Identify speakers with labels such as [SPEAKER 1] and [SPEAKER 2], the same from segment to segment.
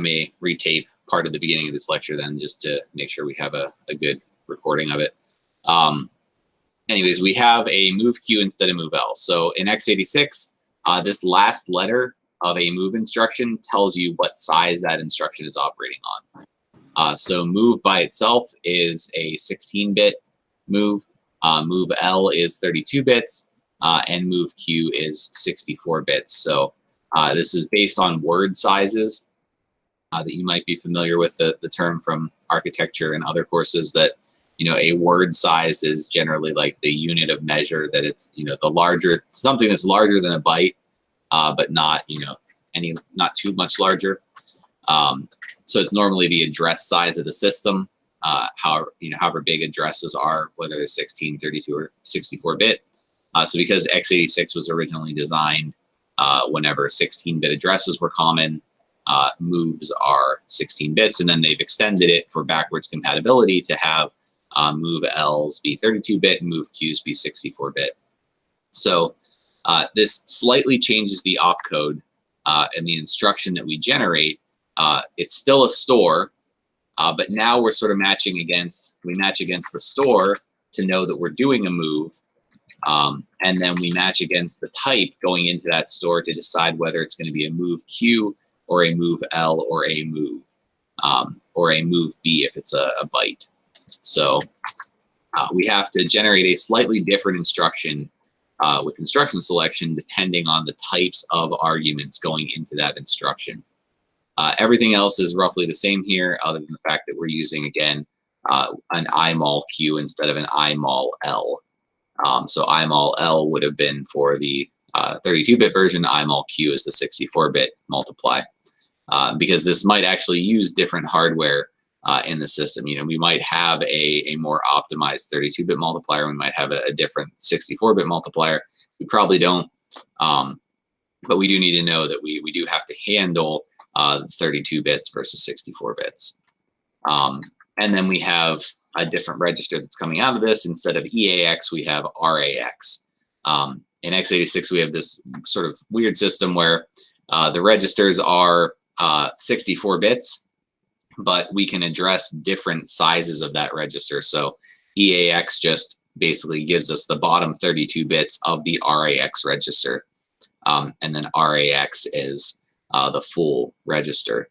[SPEAKER 1] may retape part of the beginning of this lecture then, just to make sure we have a good recording of it. Anyways, we have a move Q instead of move L. So in x86, this last letter of a move instruction tells you what size that instruction is operating on. So move by itself is a 16-bit move. Move L is 32 bits, and move Q is 64 bits. So this is based on word sizes that you might be familiar with the term from architecture and other courses that, a word size is generally like the unit of measure that it's, the larger, something that's larger than a byte, but not, not too much larger. So it's normally the address size of the system, however big addresses are, whether they're 16, 32, or 64-bit. So because x86 was originally designed whenever 16-bit addresses were common, moves are 16 bits, and then they've extended it for backwards compatibility to have move L's be 32-bit and move Q's be 64-bit. So this slightly changes the opcode and the instruction that we generate. It's still a store, but now we're sort of matching against, we match against the store to know that we're doing a move, and then we match against the type going into that store to decide whether it's going to be a move Q or a move L or a move B if it's a byte. So we have to generate a slightly different instruction with instruction selection depending on the types of arguments going into that instruction. Everything else is roughly the same here, other than the fact that we're using, again, an imol Q instead of an imol L. So imol L would have been for the 32-bit version, imol Q is the 64-bit multiply. Because this might actually use different hardware in the system. We might have a more optimized 32-bit multiplier. We might have a different 64-bit multiplier. We probably don't, but we do need to know that we do have to handle 32 bits versus 64 bits. And then we have a different register that's coming out of this. Instead of EAX, we have RAX. In x86, we have this sort of weird system where the registers are 64 bits, but we can address different sizes of that register. So EAX just basically gives us the bottom 32 bits of the RAX register. And then RAX is the full register.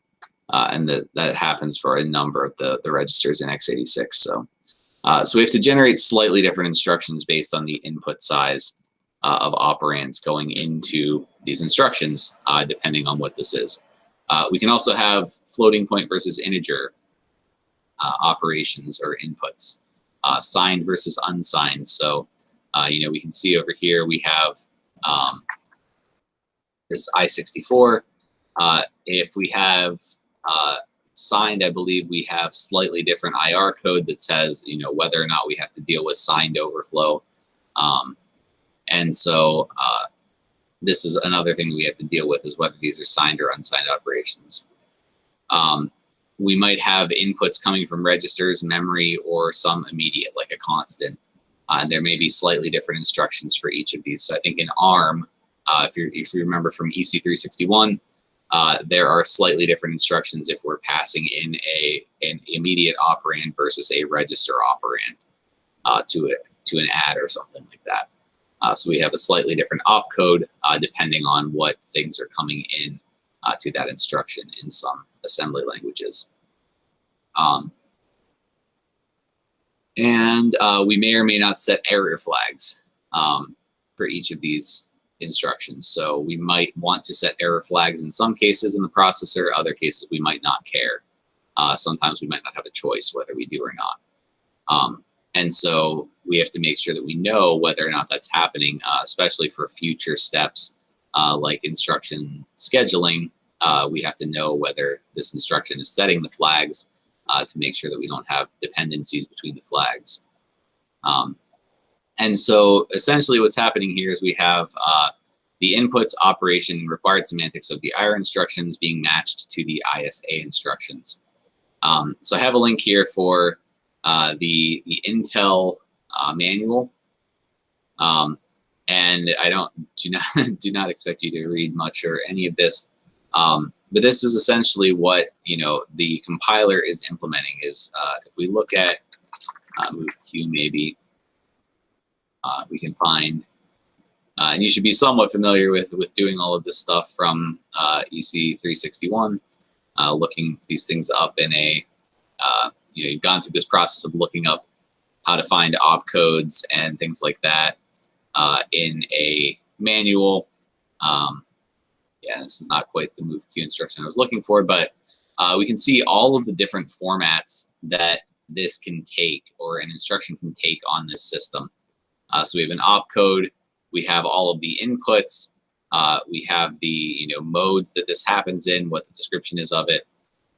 [SPEAKER 1] And that happens for a number of the registers in x86. So we have to generate slightly different instructions based on the input size of operands going into these instructions, depending on what this is. We can also have floating point versus integer operations or inputs, signed versus unsigned. So, we can see over here we have this I64. If we have signed, I believe we have slightly different IR code that says, whether or not we have to deal with signed overflow. And so this is another thing we have to deal with, is whether these are signed or unsigned operations. We might have inputs coming from registers, memory, or some immediate, like a constant. And there may be slightly different instructions for each of these. So I think in ARM, if you remember from EC486A, there are slightly different instructions if we're passing in an immediate operand versus a register operand to an add or something like that. So we have a slightly different opcode depending on what things are coming in to that instruction in some assembly languages. And we may or may not set error flags for each of these instructions. So we might want to set error flags in some cases in the processor, other cases we might not care. Sometimes we might not have a choice whether we do or not. And so we have to make sure that we know whether or not that's happening, especially for future steps like instruction scheduling. We have to know whether this instruction is setting the flags to make sure that we don't have dependencies between the flags. And so essentially what's happening here is we have the inputs, operation, required semantics of the IR instructions being matched to the ISA instructions. So I have a link here for the Intel manual. And I do not expect you to read much or any of this. But this is essentially what the compiler is implementing. Is if we look at move Q, maybe we can find, and you should be somewhat familiar with doing all of this stuff from EC486A, looking these things up in a you've gone through this process of looking up how to find opcodes and things like that in a manual. Yeah, this is not quite the move Q instruction I was looking for, but we can see all of the different formats that this can take, or an instruction can take on this system. So we have an opcode, we have all of the inputs, we have the modes that this happens in, what the description is of it,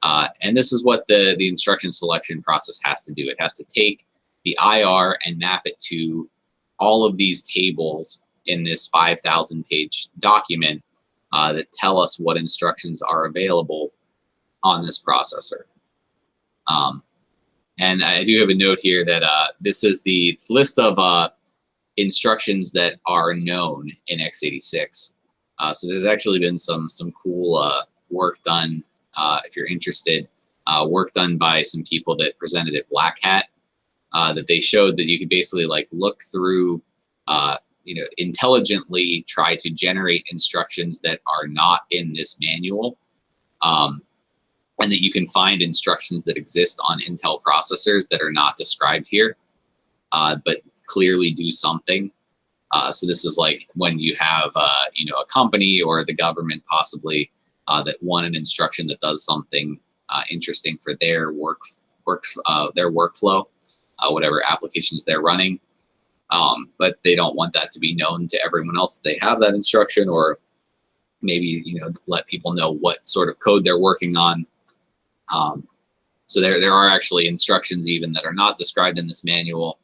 [SPEAKER 1] and this is what the instruction selection process has to do. It has to take the IR and map it to all of these tables in this 5,000-page document that tell us what instructions are available on this processor. And I do have a note here that this is the list of instructions that are known in x86. So there's actually been some cool work done, if you're interested, work done by some people that presented at Black Hat, that they showed that you could basically look through, intelligently try to generate instructions that are not in this manual, and that you can find instructions that exist on Intel processors that are not described here, but clearly do something. So this is like when you have a company or the government possibly that want an instruction that does something interesting for their their workflow, whatever applications they're running, but they don't want that to be known to everyone else that they have that instruction, or maybe let people know what sort of code they're working on. So there are actually instructions even that are not described in this manual.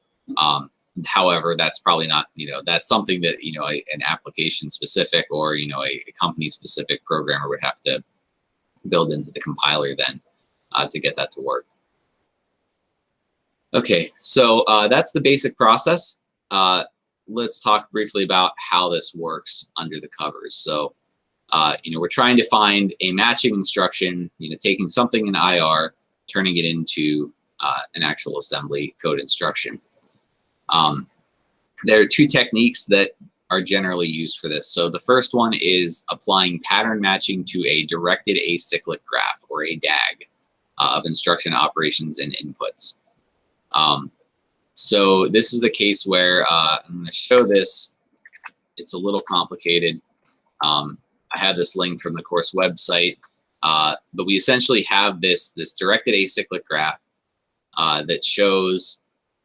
[SPEAKER 1] However, that's probably not, that's something that, an application specific or, a company specific programmer would have to build into the compiler then to get that to work. Okay, so that's the basic process. Let's talk briefly about how this works under the covers. So, we're trying to find a matching instruction, taking something in IR, turning it into an actual assembly code instruction. There are two techniques that are generally used for this. So the first one is applying pattern matching to a directed acyclic graph, or a DAG, of instruction operations and inputs. So this is the case where I'm going to show this. It's a little complicated. I have this link from the course website, but we essentially have this directed acyclic graph that shows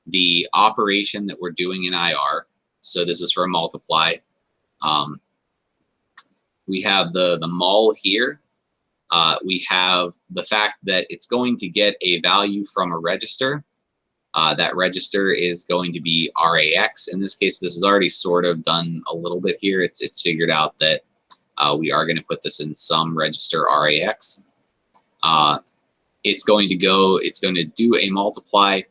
[SPEAKER 1] the operation that we're doing in IR. So this is for a multiply. We have the mul here. We have the fact that it's going to get a value from a register. That register is going to be RAX. In this case, this is already sort of done a little bit here. It's figured out that we are going to put this in some register RAX. It's going to do a multiply.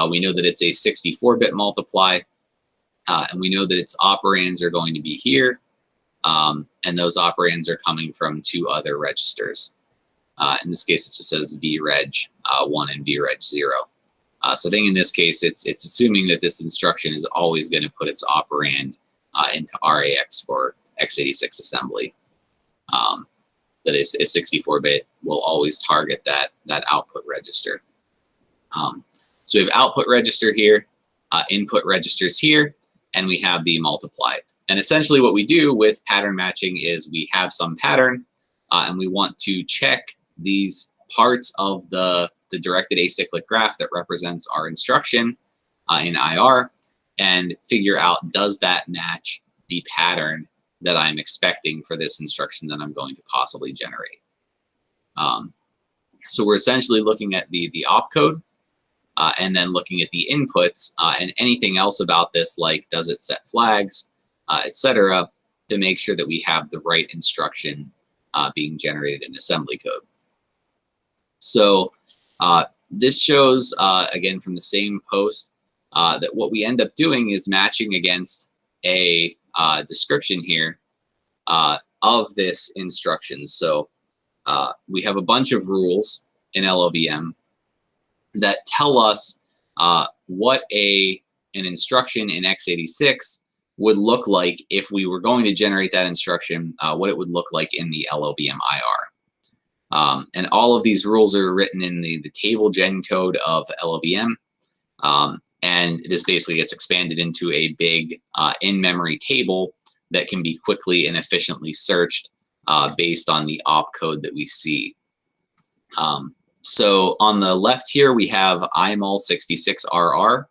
[SPEAKER 1] We know that it's a 64-bit multiply, and we know that its operands are going to be here, and those operands are coming from two other registers. In this case, it just says vreg1 and vreg0. So I think in this case, it's assuming that this instruction is always going to put its operand into RAX for x86 assembly. That is, a 64-bit will always target that output register. So we have output register here, input registers here, and we have the multiply. And essentially what we do with pattern matching is we have some pattern, and we want to check these parts of the directed acyclic graph that represents our instruction in IR, and figure out, does that match the pattern that I'm expecting for this instruction that I'm going to possibly generate. So we're essentially looking at the opcode, and then looking at the inputs and anything else about this, like does it set flags, etc., to make sure that we have the right instruction being generated in assembly code. So this shows, again, from the same post, that what we end up doing is matching against a description here of this instruction. So we have a bunch of rules in LLVM that tell us what an instruction in x86 would look like if we were going to generate that instruction, what it would look like in the LLVM IR. And all of these rules are written in the table gen code of LLVM. And this basically gets expanded into a big in-memory table that can be quickly and efficiently searched based on the opcode that we see. So on the left here, we have IMAL66RR.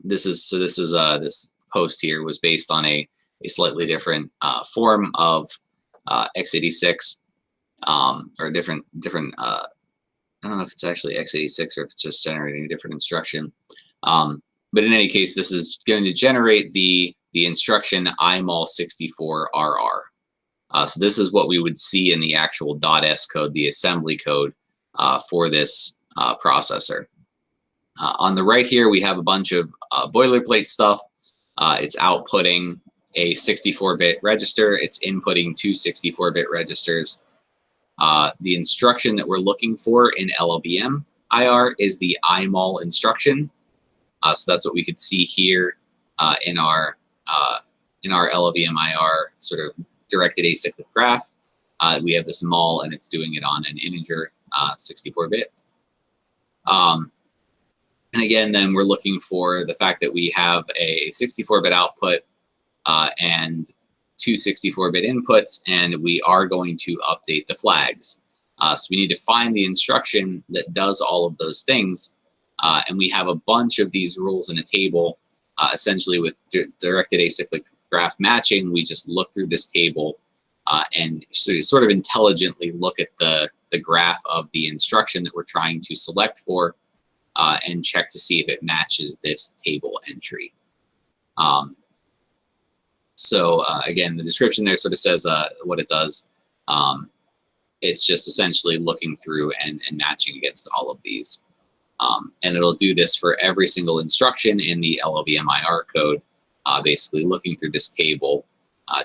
[SPEAKER 1] This post here was based on a slightly different form of x86, or different. I don't know if it's actually x86 or if it's just generating a different instruction. But in any case, this is going to generate the instruction IMAL64RR. So this is what we would see in the actual .s code, the assembly code for this processor. On the right here, we have a bunch of boilerplate stuff. It's outputting a 64-bit register. It's inputting two 64-bit registers. The instruction that we're looking for in LLVM IR is the IMAL instruction. So that's what we could see here in our LLVM IR sort of directed acyclic graph. We have this mul, and it's doing it on an integer 64-bit. And again, then we're looking for the fact that we have a 64-bit output and two 64-bit inputs, and we are going to update the flags. So we need to find the instruction that does all of those things. And we have a bunch of these rules in a table. Essentially, with directed acyclic graph matching, we just look through this table and sort of intelligently look at the graph of the instruction that we're trying to select for and check to see if it matches this table entry. Again, the description there sort of says what it does. It's just essentially looking through and matching against all of these. And it'll do this for every single instruction in the LLVM IR code, basically looking through this table,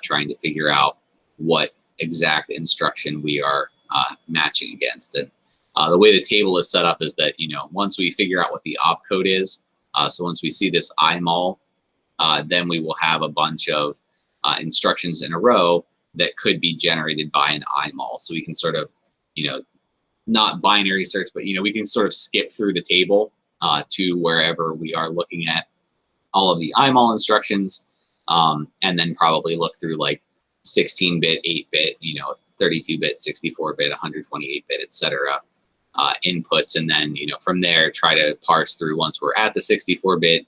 [SPEAKER 1] trying to figure out what exact instruction we are matching against. And the way the table is set up is that, once we figure out what the opcode is, so once we see this IMAL, then we will have a bunch of instructions in a row that could be generated by an IMAL. So we can sort of, not binary search, but we can sort of skip through the table to wherever we are looking at all of the IMAL instructions, and then probably look through like 16-bit, 8-bit, 32-bit, 64-bit, 128-bit, etc. Inputs, and then from there try to parse through once we're at the 64-bit,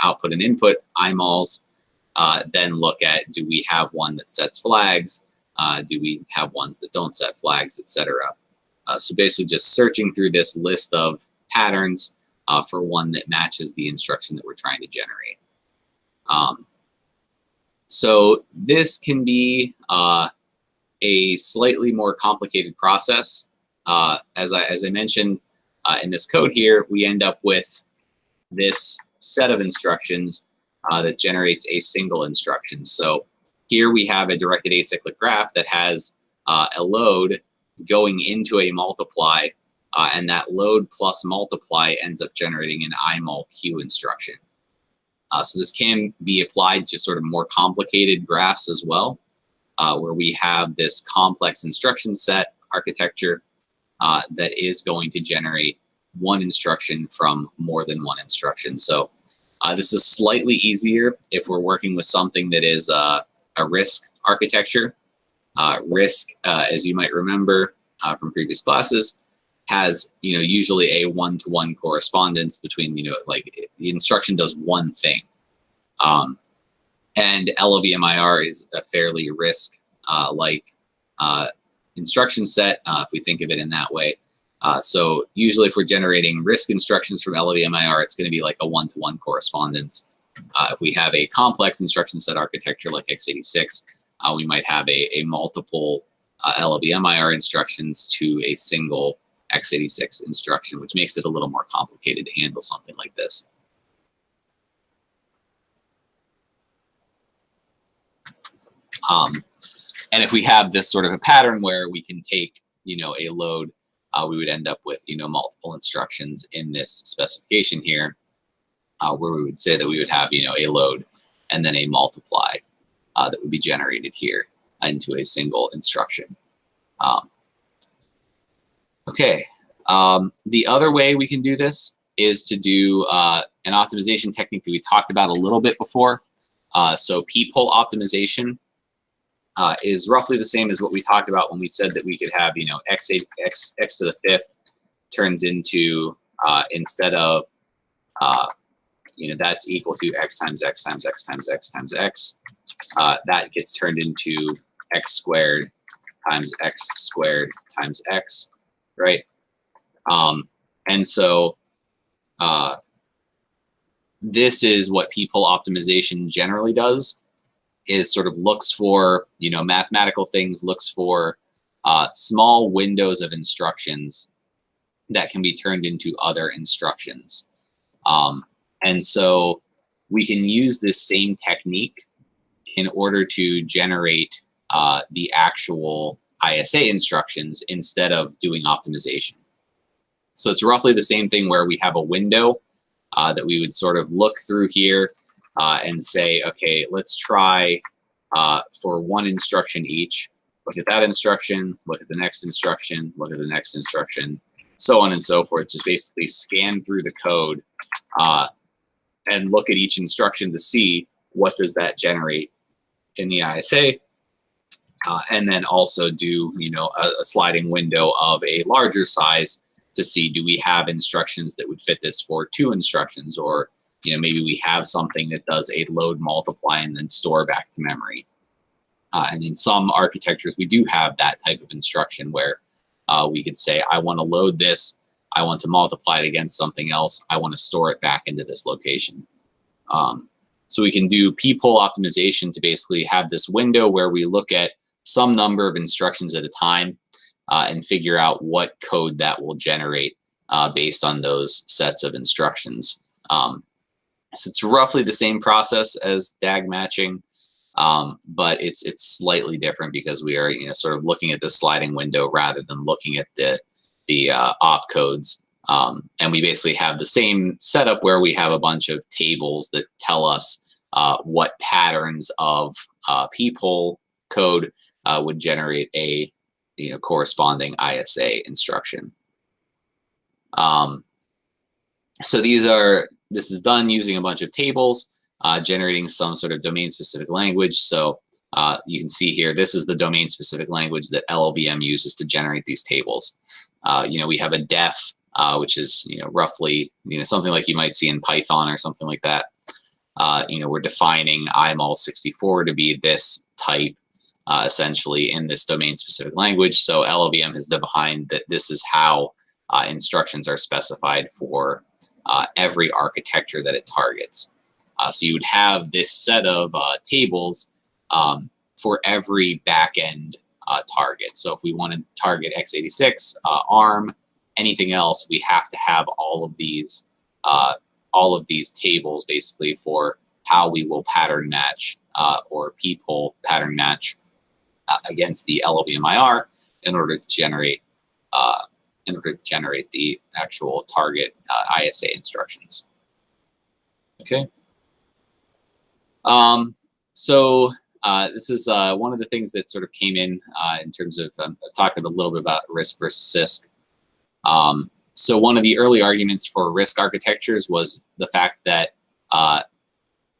[SPEAKER 1] output and input IMALs. Then look at, do we have one that sets flags? Do we have ones that don't set flags, etc. So basically just searching through this list of patterns for one that matches the instruction that we're trying to generate. So this can be a slightly more complicated process. As I mentioned in this code here, we end up with this set of instructions that generates a single instruction. So here we have a directed acyclic graph that has a load going into a multiply, and that load plus multiply ends up generating an IMAL-Q instruction. So this can be applied to sort of more complicated graphs as well, where we have this complex instruction set architecture that is going to generate one instruction from more than one instruction. So this is slightly easier if we're working with something that is a RISC architecture. RISC, as you might remember from previous classes, has usually a one-to-one correspondence between like the instruction does one thing, and LLVM IR is a fairly RISC like instruction set if we think of it in that way. So usually if we're generating RISC instructions from LLVM IR, it's going to be like a one-to-one correspondence. If we have a complex instruction set architecture like x86, we might have a multiple LLVM IR instructions to a single x86 instruction, which makes it a little more complicated to handle something like this. And if we have this sort of a pattern where we can take a load, we would end up with, multiple instructions in this specification here, where we would say that we would have, a load and then a multiply that would be generated here into a single instruction. Okay, the other way we can do this is to do an optimization technique that we talked about a little bit before. So p-pole optimization is roughly the same as what we talked about when we said that we could have, x to the fifth turns into, instead of, that's equal to x times x times x times x times x, that gets turned into x squared times x squared times x, right? And so this is what p-pole optimization generally does, is sort of looks for, mathematical things, looks for small windows of instructions that can be turned into other instructions. And so we can use this same technique in order to generate the actual ISA instructions instead of doing optimization. So it's roughly the same thing where we have a window that we would sort of look through here and say, okay, let's try for one instruction each. Look at that instruction, look at the next instruction, look at the next instruction, so on and so forth. Just basically scan through the code and look at each instruction to see what does that generate in the ISA. And then also do, a sliding window of a larger size to see, do we have instructions that would fit this for 2 instructions, or maybe we have something that does a load multiply and then store back to memory. And in some architectures, we do have that type of instruction where we could say, I want to load this, I want to multiply it against something else, I want to store it back into this location. So we can do p-pole optimization to basically have this window where we look at some number of instructions at a time and figure out what code that will generate based on those sets of instructions. So it's roughly the same process as DAG matching, but it's slightly different because we are sort of looking at the sliding window rather than looking at the opcodes. And we basically have the same setup where we have a bunch of tables that tell us what patterns of p-pole code would generate a corresponding ISA instruction. So this is done using a bunch of tables, generating some sort of domain-specific language. So you can see here, this is the domain-specific language that LLVM uses to generate these tables. We have a def, which is roughly something like you might see in Python or something like that. We're defining imall64 to be this type, essentially in this domain-specific language. So LLVM has defined that this is how instructions are specified for every architecture that it targets. So you would have this set of tables for every backend target. So if we want to target x86, ARM, anything else, we have to have all of these tables basically for how we will pattern match or p-pole pattern match against the LLVM IR in order to generate the actual target ISA instructions. Okay. So this is one of the things that sort of came in terms of talking a little bit about RISC versus CISC. So one of the early arguments for RISC architectures was the fact that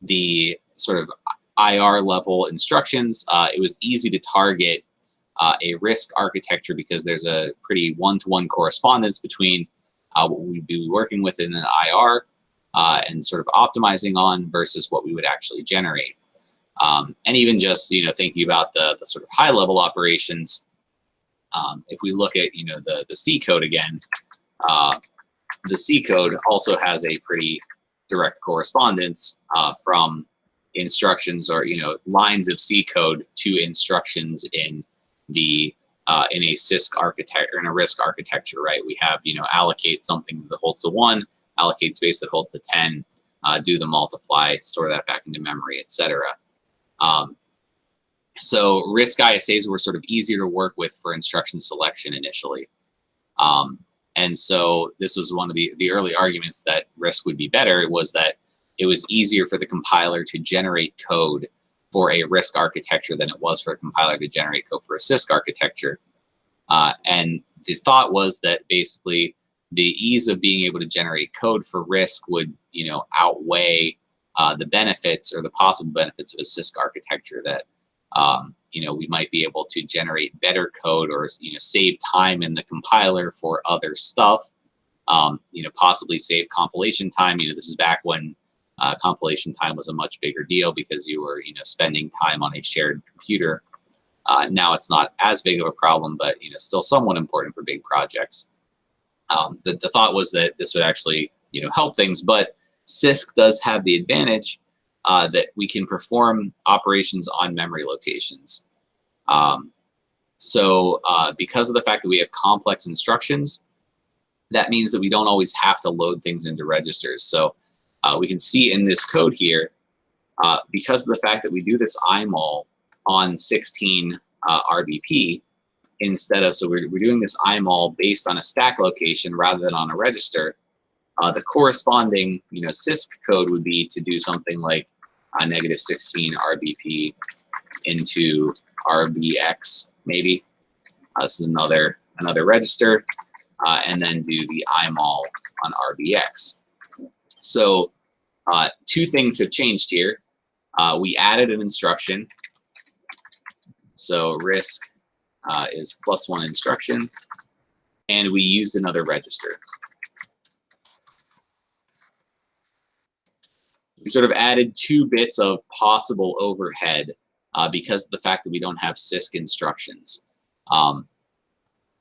[SPEAKER 1] the sort of IR level instructions, it was easy to target a RISC architecture because there's a pretty one-to-one correspondence between what we'd be working with in an IR and sort of optimizing on versus what we would actually generate. And even just thinking about the sort of high-level operations, if we look at the C code again, the C code also has a pretty direct correspondence from instructions or lines of C code to instructions in the in a CISC architecture or in a RISC architecture, right? We have allocate something that holds to 1, allocate space that holds to 10, do the multiply, store that back into memory, etc. So RISC ISAs were sort of easier to work with for instruction selection initially. And so this was one of the early arguments that RISC would be better, was that it was easier for the compiler to generate code for a RISC architecture than it was for a compiler to generate code for a CISC architecture. And the thought was that basically the ease of being able to generate code for RISC would, outweigh the benefits or the possible benefits of a CISC architecture, that we might be able to generate better code, or save time in the compiler for other stuff. Possibly save compilation time. This is back when compilation time was a much bigger deal because you were spending time on a shared computer. Now it's not as big of a problem, but still somewhat important for big projects. The thought was that this would actually help things, but CISC does have the advantage that we can perform operations on memory locations. So because of the fact that we have complex instructions, that means that we don't always have to load things into registers. So we can see in this code here, because of the fact that we do this IMAL on 16 RBP, instead of, so we're doing this IMAL based on a stack location rather than on a register, the corresponding CISC code would be to do something like -16 RBP into RBX, maybe. This is another register, and then do the IMAL on RBX. So two things have changed here. We added an instruction. So RISC is +1 instruction, and we used another register. We sort of added 2 bits of possible overhead because of the fact that we don't have CISC instructions.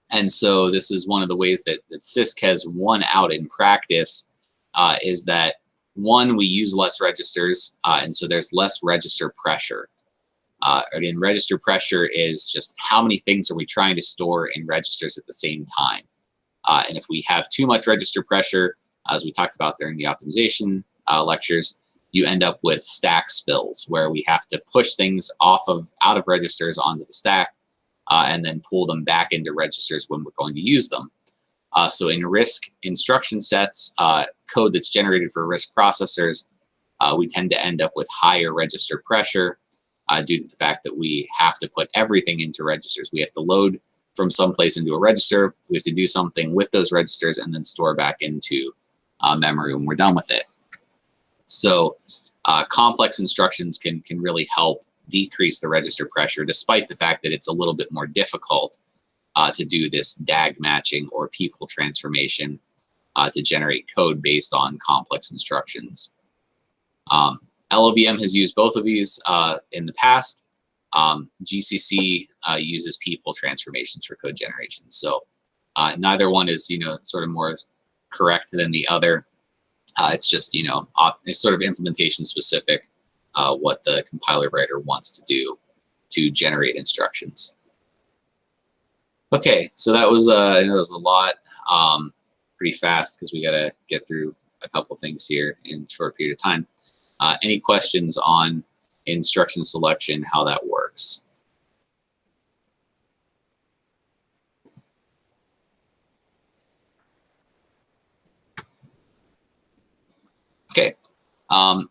[SPEAKER 1] And so this is one of the ways that CISC has won out in practice, is that, one, we use less registers, and so there's less register pressure. Again, register pressure is just how many things are we trying to store in registers at the same time. And if we have too much register pressure, as we talked about during the optimization lectures, you end up with stack spills, where we have to push things out of registers onto the stack, and then pull them back into registers when we're going to use them. So in RISC instruction sets, code that's generated for RISC processors, we tend to end up with higher register pressure due to the fact that we have to put everything into registers. We have to load from someplace into a register. We have to do something with those registers and then store back into memory when we're done with it. So complex instructions can really help decrease the register pressure, despite the fact that it's a little bit more difficult to do this DAG matching or people transformation to generate code based on complex instructions. LLVM has used both of these in the past. GCC uses people transformations for code generation. So neither one is sort of more correct than the other. It's just it's sort of implementation specific, what the compiler writer wants to do to generate instructions. Okay, so that was I know it was a lot, pretty fast because we got to get through a couple things here in a short period of time. Any questions on instruction selection, how that works? Okay,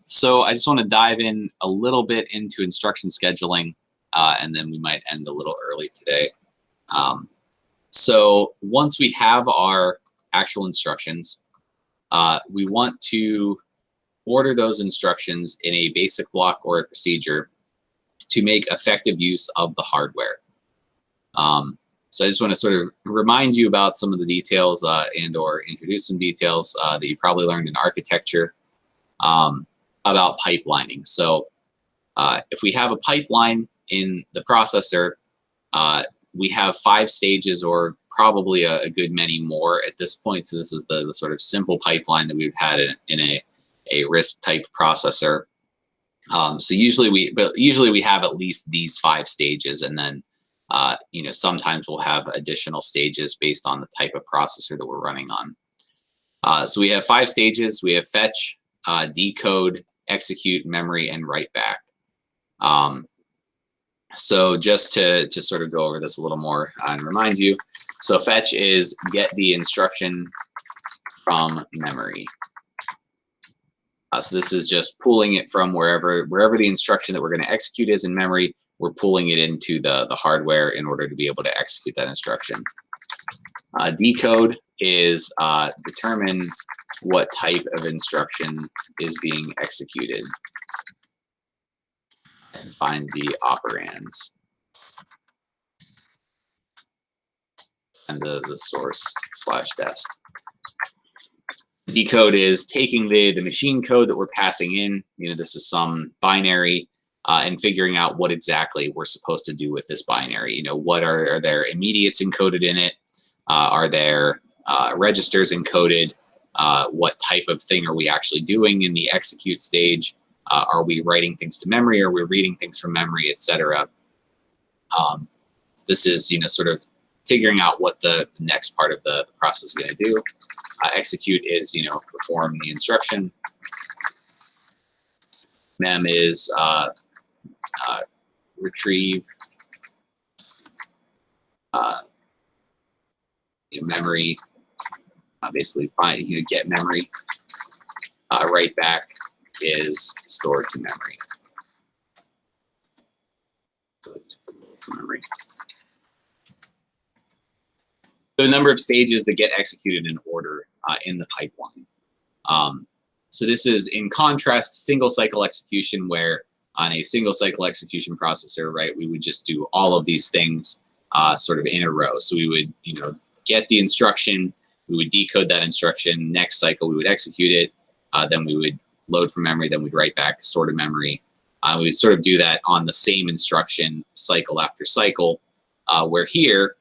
[SPEAKER 1] so I just want to dive in a little bit into instruction scheduling, and then we might end a little early today. So once we have our actual instructions, we want to order those instructions in a basic block or a procedure to make effective use of the hardware. So I just want to sort of remind you about some of the details and or introduce some details that you probably learned in architecture about pipelining. So if we have a pipeline in the processor, we have 5 stages, or probably a good many more at this point. So this is the sort of simple pipeline that we've had in a RISC type processor. So usually we have at least these 5 stages, and then sometimes we'll have additional stages based on the type of processor that we're running on. So we have 5 stages. We have fetch, decode, execute, memory, and write back. So just to sort of go over this a little more and remind you, so fetch is get the instruction from memory. So this is just pulling it from wherever the instruction that we're going to execute is in memory. We're pulling it into the hardware in order to be able to execute that instruction. Decode is determine what type of instruction is being executed and find the operands and the source /dest. Decode is taking the machine code that we're passing in. This is some binary, and figuring out what exactly we're supposed to do with this binary. What are there immediates encoded in it? Are there registers encoded? What type of thing are we actually doing in the execute stage? Are we writing things to memory? Are we reading things from memory, etc.? So this is sort of figuring out what the next part of the process is going to do. Execute is perform the instruction. Mem is retrieve memory, basically find get memory. Write back is stored to memory. So a number of stages that get executed in order in the pipeline. So this is in contrast to single cycle execution, where on a single cycle execution processor, right, we would just do all of these things sort of in a row. So we would, get the instruction, we would decode that instruction, next cycle we would execute it, then we would load from memory, then we'd write back, store to memory. We would sort of do that on the same instruction cycle after cycle, where here,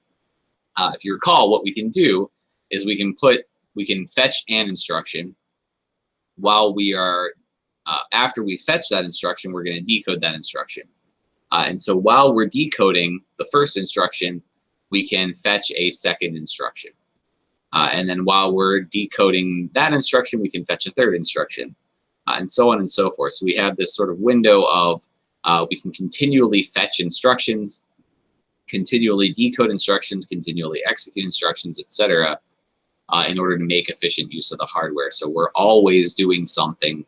[SPEAKER 1] if you recall, what we can do is we can fetch an instruction. While we are, after we fetch that instruction, we're going to decode that instruction. And so while we're decoding the first instruction, we can fetch a second instruction. And then while we're decoding that instruction, we can fetch a third instruction, and so on and so forth. So we have this sort of window of we can continually fetch instructions, continually decode instructions, continually execute instructions, etc., in order to make efficient use of the hardware. So we're always doing something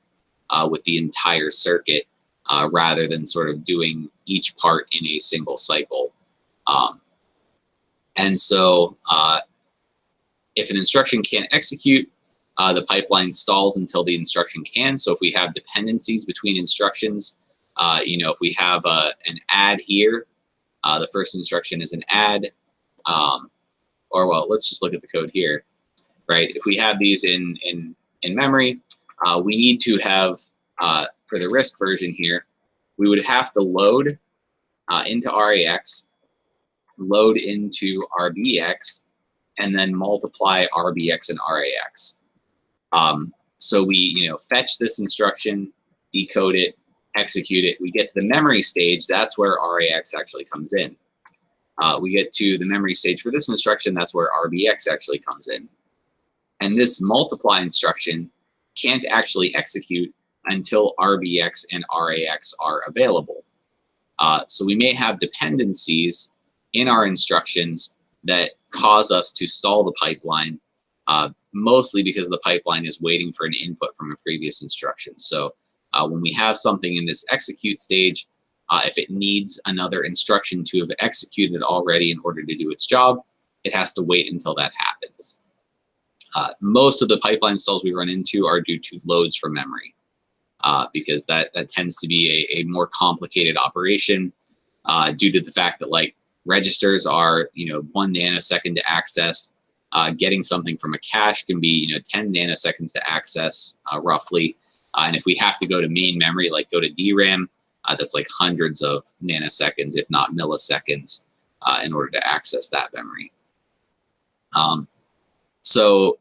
[SPEAKER 1] with the entire circuit rather than sort of doing each part in a single cycle. And so if an instruction can't execute, the pipeline stalls until the instruction can. So if we have dependencies between instructions, if we have an add here, the first instruction is an add, or well, let's just look at the code here, right? If we have these in memory, we need to have, for the RISC version here, we would have to load into RAX, load into RBX, and then multiply RBX and RAX. So we, fetch this instruction, decode it, execute it. We get to the memory stage. That's where RAX actually comes in. We get to the memory stage for this instruction. That's where RBX actually comes in. And this multiply instruction can't actually execute until RBX and RAX are available. So we may have dependencies in our instructions that cause us to stall the pipeline, mostly because the pipeline is waiting for an input from a previous instruction. So when we have something in this execute stage, if it needs another instruction to have executed already in order to do its job, it has to wait until that happens. Most of the pipeline stalls we run into are due to loads from memory, because that tends to be a more complicated operation due to the fact that registers are 1 nanosecond to access. Getting something from a cache can be 10 nanoseconds to access roughly. And if we have to go to main memory, like go to DRAM, that's like hundreds of nanoseconds, if not milliseconds, in order to access that memory. So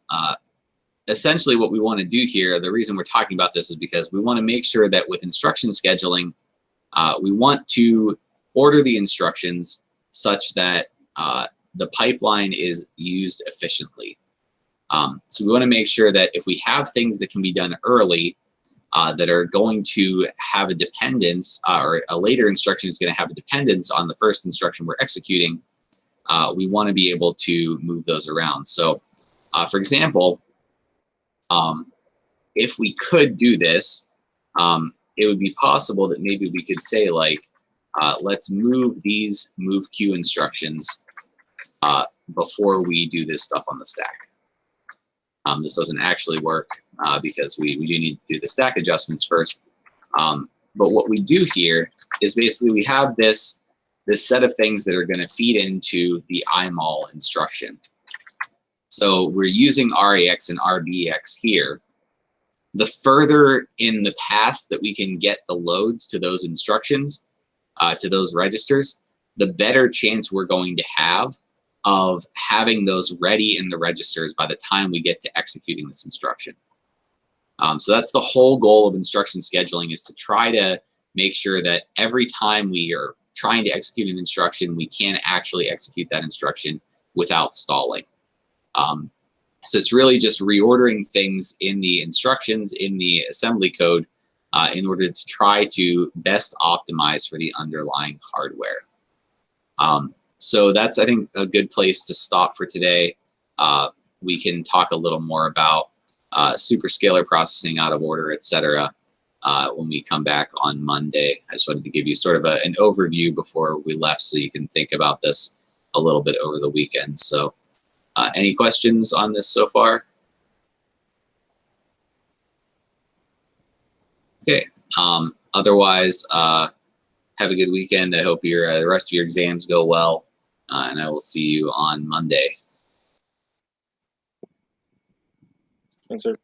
[SPEAKER 1] essentially what we want to do here, the reason we're talking about this is because we want to make sure that with instruction scheduling, we want to order the instructions such that the pipeline is used efficiently. So we want to make sure that if we have things that can be done early, that are going to have a dependence, or a later instruction is going to have a dependence on the first instruction we're executing, we want to be able to move those around. So, for example, if we could do this, it would be possible that maybe we could say, like, let's move these move Q instructions before we do this stuff on the stack. This doesn't actually work because we do need to do the stack adjustments first. But what we do here is basically we have this set of things that are going to feed into the IMAL instruction. So we're using RAX and RBX here. The further in the past that we can get the loads to those instructions, to those registers, the better chance we're going to have of having those ready in the registers by the time we get to executing this instruction. So that's the whole goal of instruction scheduling, is to try to make sure that every time we are trying to execute an instruction, we can actually execute that instruction without stalling. So it's really just reordering things in the instructions in the assembly code in order to try to best optimize for the underlying hardware. So that's, I think, a good place to stop for today. We can talk a little more about superscalar processing, out of order, etc. When we come back on Monday. I just wanted to give you sort of an overview before we left so you can think about this a little bit over the weekend. So any questions on this so far? Okay. Otherwise, have a good weekend. I hope the rest of your exams go well, and I will see you on Monday.
[SPEAKER 2] Thanks, sir.